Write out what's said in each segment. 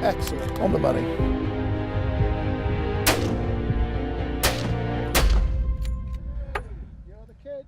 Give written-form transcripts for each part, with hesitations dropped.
Excellent, on the money. You're the kid.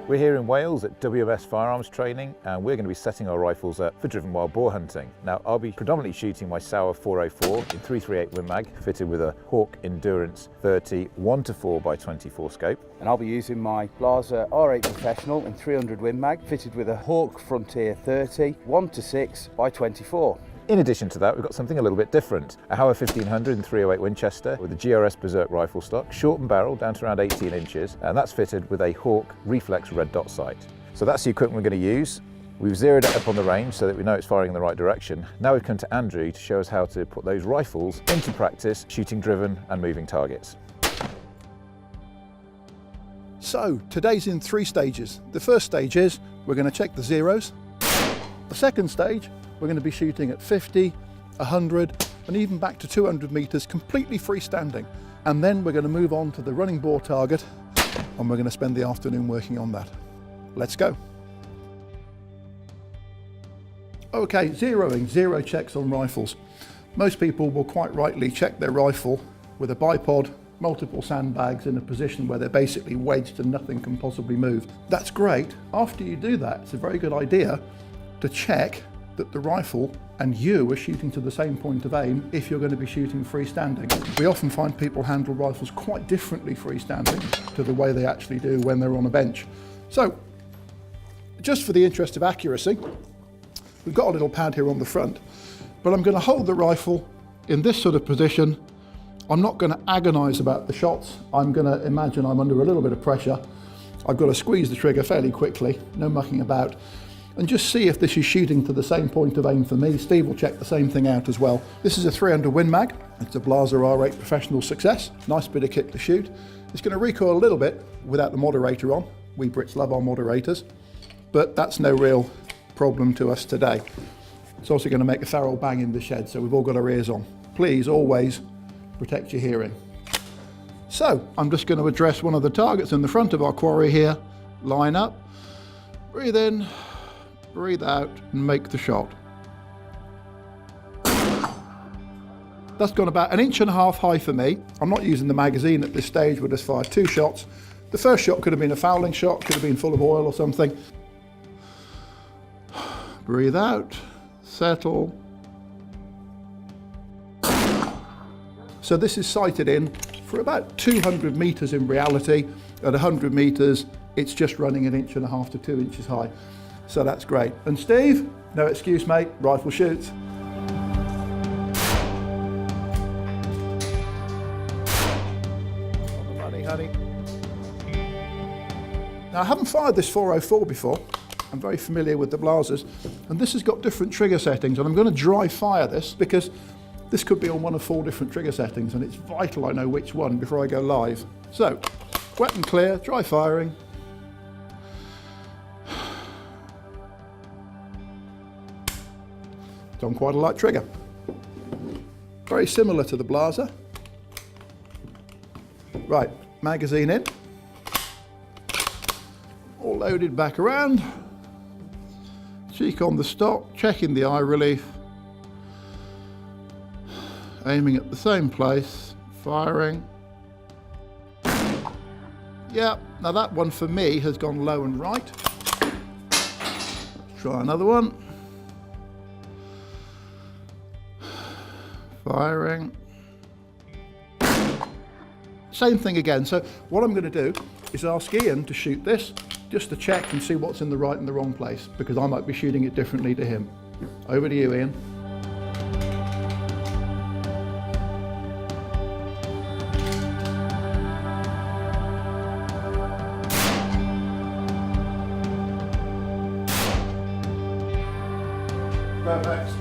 We're here in Wales at WMS Firearms Training, and we're going to be setting our rifles up for driven wild boar hunting. Now, I'll be predominantly shooting my Sauer 404 in 338 Win Mag, fitted with a Hawke Endurance 30 1-4x24 scope. And I'll be using my Blaser R8 Professional in 300 Win Mag, fitted with a Hawke Frontier 30 1-6x24. In addition to that, we've got something a little bit different. A Hauer 1500 in 308 Winchester with a GRS Berserk rifle stock, shortened barrel down to around 18 inches, and that's fitted with a Hawke Reflex red dot sight. So that's the equipment we're going to use. We've zeroed it up on the range so that we know it's firing in the right direction. Now we've come to Andrew to show us how to put those rifles into practice, shooting driven and moving targets. So, today's in 3 stages. The first stage is we're going to check the zeros. The second stage, we're going to be shooting at 50, 100 and even back to 200 meters completely freestanding. And then we're going to move on to the running boar target and we're going to spend the afternoon working on that. Let's go. Okay, zeroing, zero checks on rifles. Most people will quite rightly check their rifle with a bipod, multiple sandbags in a position where they're basically wedged and nothing can possibly move. That's great. After you do that, it's a very good idea to check that the rifle and you are shooting to the same point of aim if you're going to be shooting freestanding. We often find people handle rifles quite differently freestanding to the way they actually do when they're on a bench. So, just for the interest of accuracy, we've got a little pad here on the front, but I'm going to hold the rifle in this sort of position. I'm not going to agonise about the shots. I'm going to imagine I'm under a little bit of pressure. I've got to squeeze the trigger fairly quickly, no mucking about, and just see if this is shooting to the same point of aim for me. Steve will check the same thing out as well. This is a 300 Win Mag. It's a Blaser R8 Professional Success. Nice bit of kit to shoot. It's going to recoil a little bit without the moderator on. We Brits love our moderators, but that's no real problem to us today. It's also going to make a thorough bang in the shed, so we've all got our ears on. Please always protect your hearing. So I'm just going to address one of the targets in the front of our quarry here. Line up, breathe in, breathe out and make the shot. That's gone about 1.5 inches high for me. I'm not using the magazine at this stage. We'll just fire 2 shots. The first shot could have been a fouling shot, could have been full of oil or something. Breathe out, settle. So this is sighted in for about 200 meters in reality. At 100 meters, it's just running 1.5 inches to 2 inches high. So that's great. And Steve, no excuse mate, rifle shoots. On the money, honey. Now I haven't fired this 404 before. I'm very familiar with the Blasers, and this has got different trigger settings, and I'm going to dry fire this because this could be on one of 4 different trigger settings, and it's vital I know which one before I go live. So, wet and clear, dry firing. It's on quite a light trigger. Very similar to the Blaser. Right, magazine in. All loaded back around. Cheek on the stock, checking the eye relief. Aiming at the same place, firing. Yeah, now that one for me has gone low and right. Let's Try another one. Firing. Same thing again. So what I'm going to do is ask Ian to shoot this, just to check and see what's in the right and the wrong place, because I might be shooting it differently to him. Over to you, Ian. Perfect.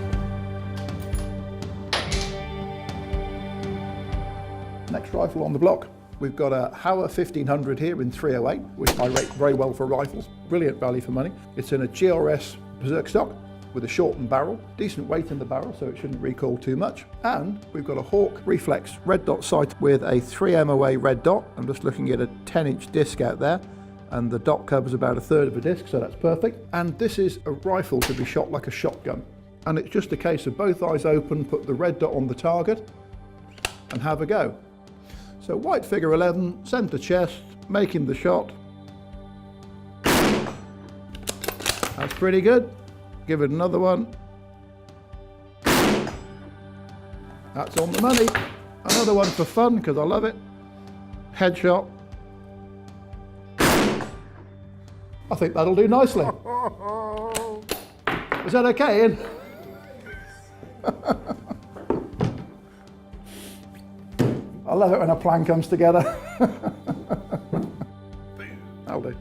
Next rifle on the block. We've got a Hawke 1500 here in 308, which I rate very well for rifles. Brilliant value for money. It's in a GRS Berserk stock with a shortened barrel, decent weight in the barrel, so it shouldn't recoil too much. And we've got a Hawke reflex red dot sight with a 3 MOA red dot. I'm just looking at a 10-inch disc out there, and the dot covers about 1/3 of a disc, so that's perfect. And this is a rifle to be shot like a shotgun. And it's just a case of both eyes open, put the red dot on the target, and have a go. So white figure 11, centre chest, making the shot. That's pretty good. Give it another one. That's on the money. Another one for fun, because I love it. Headshot. I think that'll do nicely. Is that okay, Ian? I love it when a plan comes together. That'll do.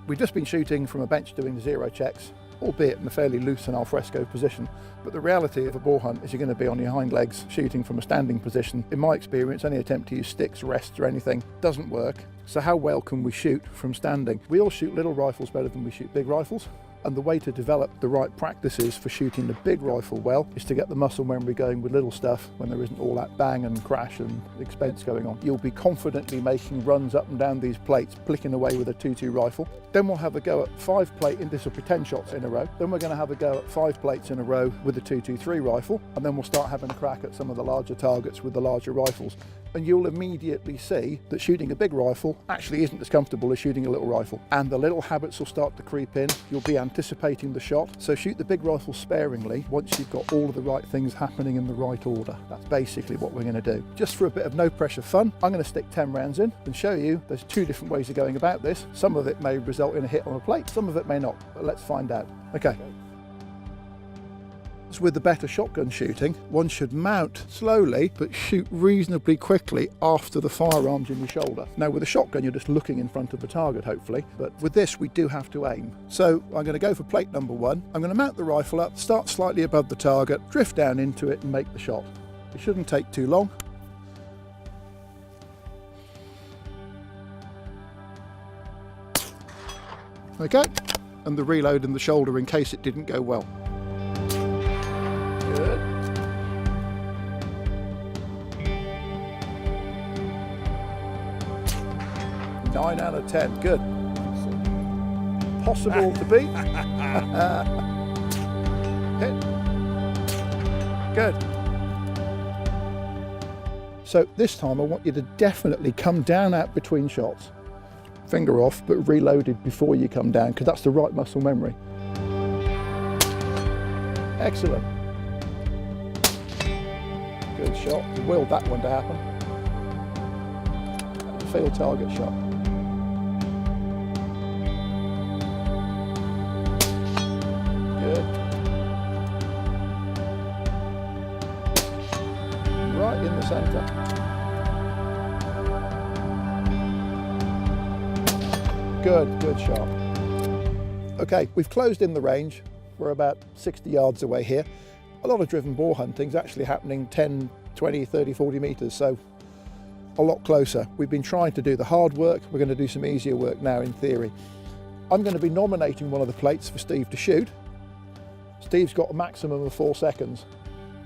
We've just been shooting from a bench doing zero checks, albeit in a fairly loose and alfresco position. But the reality of a boar hunt is you're going to be on your hind legs shooting from a standing position. In my experience, any attempt to use sticks, rests or anything doesn't work. So how well can we shoot from standing? We all shoot little rifles better than we shoot big rifles. And the way to develop the right practices for shooting the big rifle well is to get the muscle memory going with little stuff when there isn't all that bang and crash and expense going on. You'll be confidently making runs up and down these plates, plicking away with a 2-2 rifle. Then we'll have a go at 5 plate, and this will be 10 shots in a row. Then we're going to have a go at 5 plates in a row with a 2-2-3 rifle. And then we'll start having a crack at some of the larger targets with the larger rifles. And you'll immediately see that shooting a big rifle actually isn't as comfortable as shooting a little rifle. And the little habits will start to creep in. You'll be anticipating the shot. So shoot the big rifle sparingly once you've got all of the right things happening in the right order. That's basically what we're going to do. Just for a bit of no pressure fun, I'm going to stick 10 rounds in and show you there's 2 different ways of going about this. Some of it may result in a hit on a plate, some of it may not, but let's find out. Okay. With the better shotgun shooting, one should mount slowly but shoot reasonably quickly after the firearm's in your shoulder. Now with a shotgun you're just looking in front of the target hopefully, but with this we do have to aim. So I'm going to go for plate number 1. I'm going to mount the rifle up, start slightly above the target, drift down into it and make the shot. It shouldn't take too long. Okay, and the reload in the shoulder in case it didn't go well. Good. Nine out of 10. Good. Possible to beat. Hit. Good. So this time I want you to definitely come down out between shots. Finger off, but reloaded before you come down, because that's the right muscle memory. Excellent. Good shot. You willed that one to happen. Field target shot. Good. Right in the centre. Good shot. Okay, we've closed in the range. We're about 60 yards away here. A lot of driven boar hunting is actually happening 10, 20, 30, 40 metres, so a lot closer. We've been trying to do the hard work. We're going to do some easier work now in theory. I'm going to be nominating one of the plates for Steve to shoot. Steve's got a maximum of 4 seconds.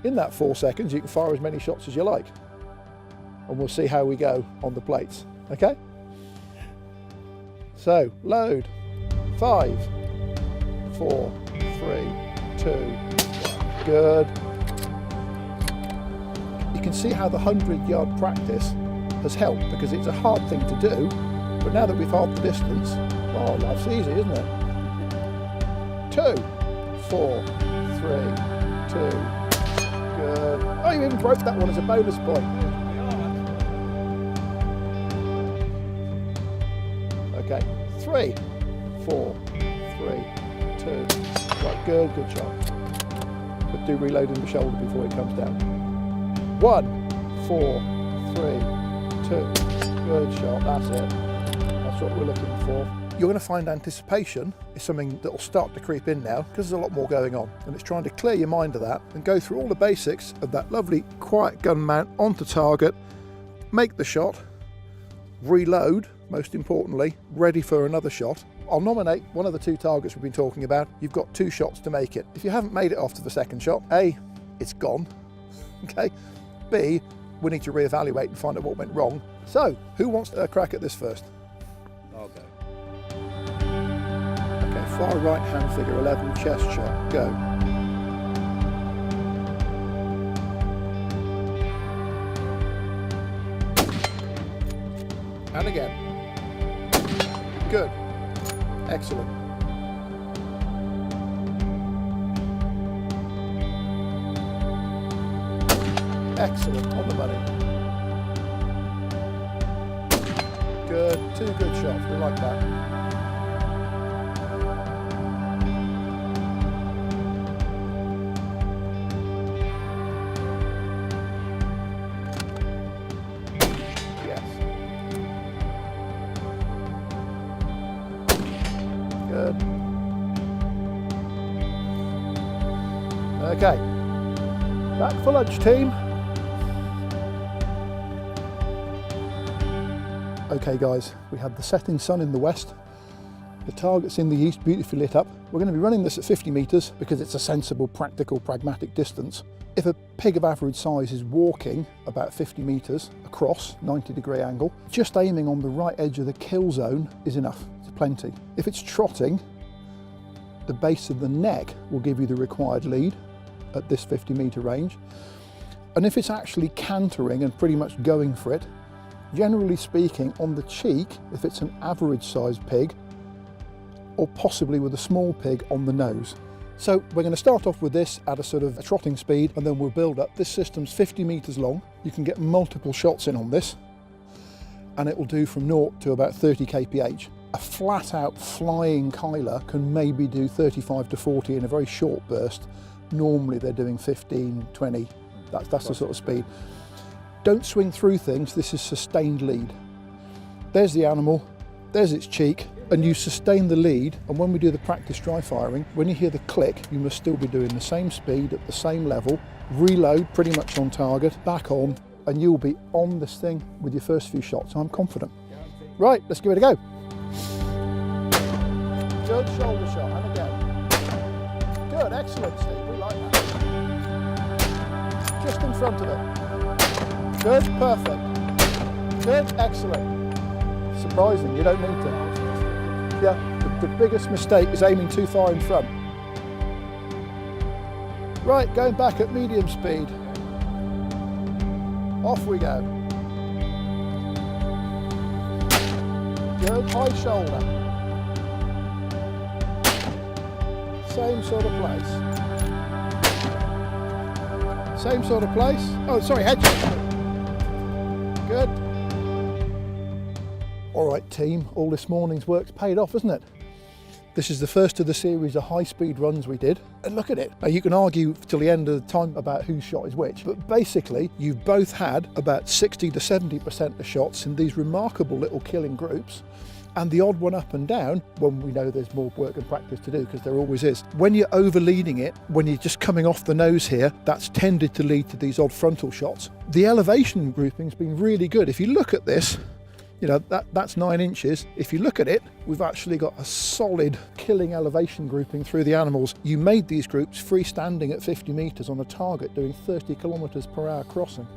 In that 4 seconds, you can fire as many shots as you like. And we'll see how we go on the plates, okay? So, load. 5, 4, 3, 2, 1. Good. You can see how the 100-yard practice has helped, because it's a hard thing to do, but now that we've halved the distance, oh, life's easy, isn't it? 2, 4, 3, 2. Good. Oh, you even broke that one as a bonus point. Okay, 3, 4, 3, 2. Right, good shot. But do reload in the shoulder before it comes down. 1, 4, 3, 2. Good shot, that's it. That's what we're looking for. You're going to find anticipation is something that will start to creep in now because there's a lot more going on, and it's trying to clear your mind of that and go through all the basics of that lovely quiet gun mount onto target, make the shot, reload, most importantly, ready for another shot. I'll nominate one of the 2 targets we've been talking about. You've got 2 shots to make it. If you haven't made it after the second shot, A, it's gone, okay? B, we need to reevaluate and find out what went wrong. So, who wants a crack at this first? I'll go. Okay, far right hand figure 11, chest shot, go. And again. Good. Excellent. Excellent, on the money. Good, 2 good shots, we like that. Yes. Good. Okay, back for lunch, team. Okay guys, we have the setting sun in the west, the target's in the east, beautifully lit up. We're going to be running this at 50 metres because it's a sensible, practical, pragmatic distance. If a pig of average size is walking about 50 metres across, 90-degree angle, just aiming on the right edge of the kill zone is enough, it's plenty. If it's trotting, the base of the neck will give you the required lead at this 50-metre range. And if it's actually cantering and pretty much going for it, generally speaking, on the cheek, if it's an average sized pig, or possibly with a small pig on the nose. So we're going to start off with this at a sort of a trotting speed, and then we'll build up. This system's 50 metres long. You can get multiple shots in on this, and it will do from 0 to about 30 kph. A flat out flying Kyler can maybe do 35 to 40 in a very short burst. Normally they're doing 15, 20. That's the sort of speed. Don't swing through things, this is sustained lead. There's the animal, there's its cheek, and you sustain the lead, and when we do the practice dry firing, when you hear the click, you must still be doing the same speed at the same level, reload pretty much on target, back on, and you'll be on this thing with your first few shots, I'm confident. Right, let's give it a go. Good shoulder shot, and again. Good, excellent Steve, we like that. Just in front of it. Good, perfect. Good, excellent. Surprising, you don't need to. Yeah, the biggest mistake is aiming too far in front. Right, going back at medium speed. Off we go. Good, high shoulder. Same sort of place. Same sort of place. Oh, sorry, head shot. Good. All right, team, all this morning's work's paid off, isn't it? This is the first of the series of high-speed runs we did. And look at it. Now, you can argue till the end of the time about whose shot is which, but basically, you've both had about 60 to 70% of shots in these remarkable little killing groups, and the odd one up and down when we know there's more work and practice to do, because there always is. When you're over-leading it, when you're just coming off the nose here, that's tended to lead to these odd frontal shots. The elevation grouping's been really good. If you look at this, you know, that's 9 inches. If you look at it, we've actually got a solid killing elevation grouping through the animals. You made these groups freestanding at 50 metres on a target doing 30 kilometres per hour crossing.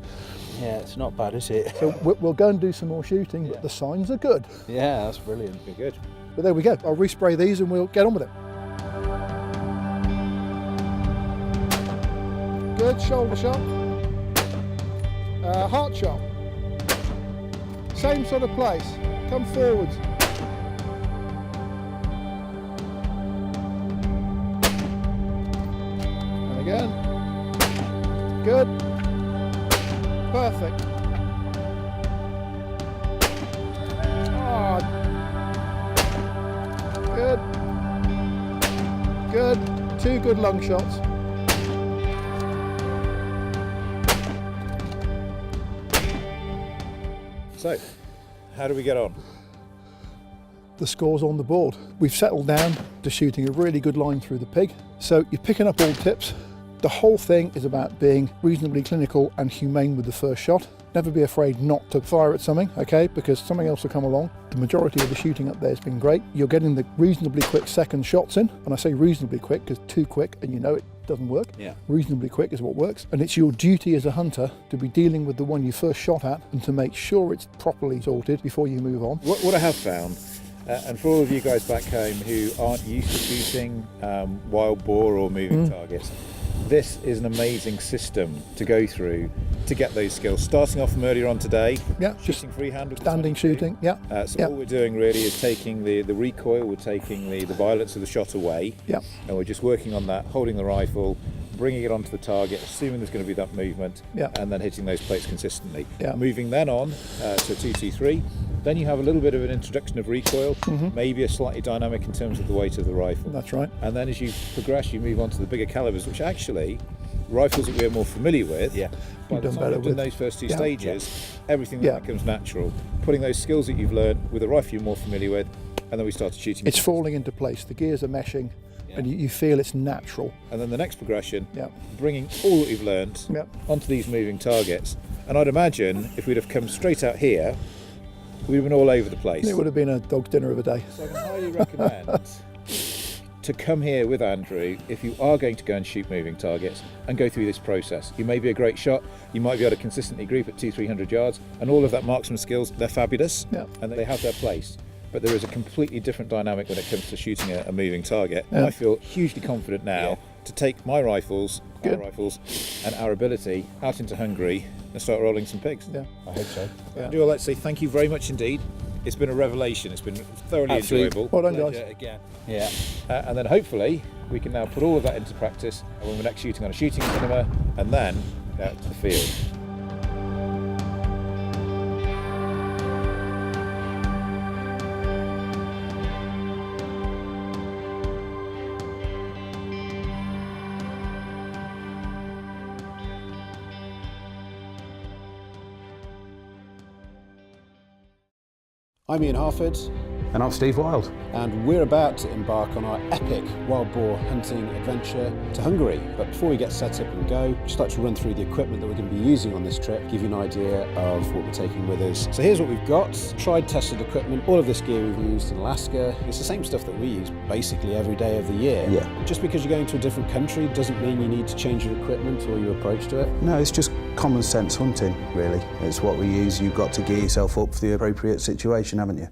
Yeah, it's not bad, is it? So we'll go and do some more shooting, but the signs are good. Yeah, that's brilliant. Be good. But there we go. I'll respray these and we'll get on with it. Good shoulder shot. Heart shot. Same sort of place. Come forwards. Again. Good. Perfect. Oh. Good. Good. 2 good lung shots. So, how do we get on? The score's on the board. We've settled down to shooting a really good line through the pig. So you're picking up all tips. The whole thing is about being reasonably clinical and humane with the first shot. Never be afraid not to fire at something, okay, because something else will come along. The majority of the shooting up there has been great. You're getting the reasonably quick second shots in, and I say reasonably quick because too quick and you know it doesn't work. Yeah. Reasonably quick is what works, and it's your duty as a hunter to be dealing with the one you first shot at and to make sure it's properly sorted before you move on. What I have found, and for all of you guys back home who aren't used to shooting wild boar or moving targets, this is an amazing system to go through to get those skills. Starting off from earlier on today, shooting freehand with standing shooting, so all we're doing really is taking the recoil, we're taking the violence of the shot away, and we're just working on that, holding the rifle, bringing it onto the target, assuming there's going to be that movement, and then hitting those plates consistently. Moving then on to 2-2-3. Then you have a little bit of an introduction of recoil, maybe a slightly dynamic in terms of the weight of the rifle. That's right. And then as you progress, you move on to the bigger calibers, which actually, rifles that we're more familiar with, by the time you've done those first 2 stages, everything that becomes natural. Putting those skills that you've learned with a rifle you're more familiar with, and then we started shooting. It's falling into place, the gears are meshing, and you feel it's natural. And then the next progression, bringing all that you've learned onto these moving targets. And I'd imagine if we'd have come straight out here, we'd have been all over the place. It would have been a dog's dinner of a day. So I can highly recommend to come here with Andrew if you are going to go and shoot moving targets and go through this process. You may be a great shot, you might be able to consistently group at 200-300 yards, and all of that marksman skills, they're fabulous, and they have their place. But there is a completely different dynamic when it comes to shooting a moving target. And I feel hugely confident now to take my rifles, our rifles, and our ability out into Hungary and start rolling some pigs. I hope so. Andrew, I'd like to say thank you very much indeed. It's been a revelation. It's been thoroughly enjoyable. Well done, guys. Again. And then hopefully we can now put all of that into practice when we're next shooting on a shooting cinema, and then out to the field. I'm Ian Harford. And I'm Steve Wild. And we're about to embark on our epic wild boar hunting adventure to Hungary. But before we get set up and go, I'd just like to run through the equipment that we're going to be using on this trip, give you an idea of what we're taking with us. So here's what we've got. Tried, tested equipment. All of this gear we've used in Alaska. It's the same stuff that we use basically every day of the year. Just because you're going to a different country doesn't mean you need to change your equipment or your approach to it. No, it's just common sense hunting, really. It's what we use. You've got to gear yourself up for the appropriate situation, haven't you?